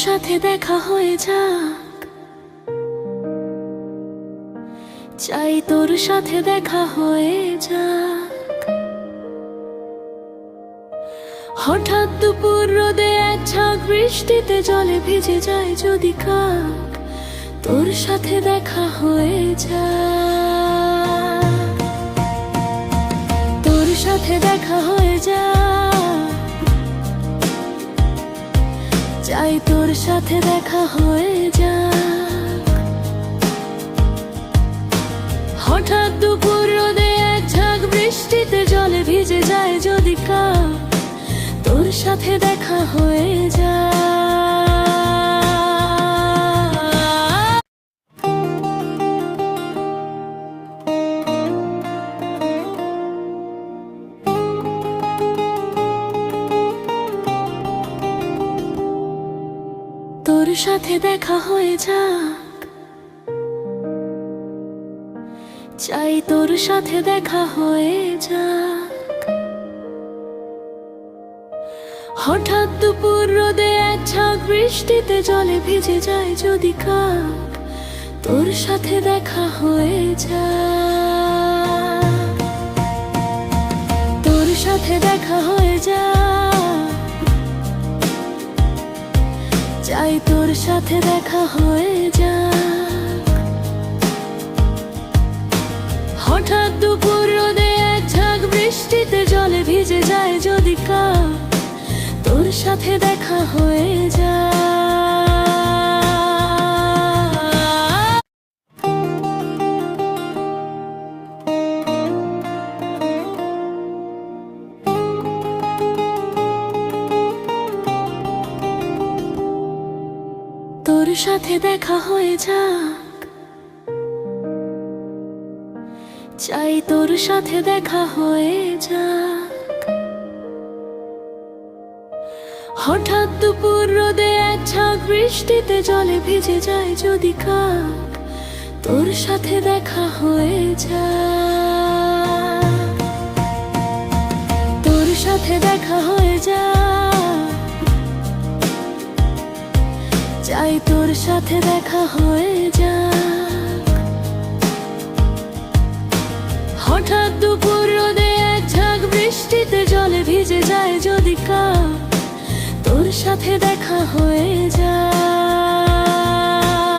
সাথে দেখা হয়ে যাক, চাই তোর সাথে দেখা হয়ে যাক। হঠাৎ দুপুর রোদে এক ঝাঁক বৃষ্টিতে জলে ভিজে যায় যদি কাক, তোর সাথে দেখা হয়ে যাক। তোর সাথে দেখা হয়ে যাক, চাই তোর সাথে দেখা হয়ে যাক। হঠাৎ দুপুর রোদে এক ঝাঁক বৃষ্টিতে জলে ভিজে যায় যদি কাক, তোর সাথে দেখা হয়ে যাক। তোর সাথে দেখা হয়ে যাক, চাই তোর সাথে দেখা হয়ে যাক। হঠাৎ দুপুর রোদে এক ঝাঁক বৃষ্টিতে জলে ভিজে যায় যদি কাক, তোর সাথে দেখা হয়ে যাক। তোর সাথে দেখা হয়ে যাক, চাই তোর সাথে দেখা হয়ে যাক। হঠাৎ দুপুর রোদে এক ঝাঁক বৃষ্টিতে জলে ভিজে যায় যদি কাক, তোর সাথে দেখা হয়ে যাক। তোর সাথে দেখা হয়ে যাক, চাই তোর সাথে দেখা হয়ে যাক। হঠাৎ দুপুর রোদে এক ঝাঁক বৃষ্টিতে জলে ভিজে যায় যদি কাক, তোর সাথে দেখা হয়ে যাক। তোর সাথে দেখা হয়ে যাক, চাই তোর সাথে দেখা হয়ে যাক। হঠাৎ দুপুর রোদে এক ঝাঁক বৃষ্টিতে জলে ভিজে যায় যদি কাক, তোর সাথে দেখা হয়ে যাক।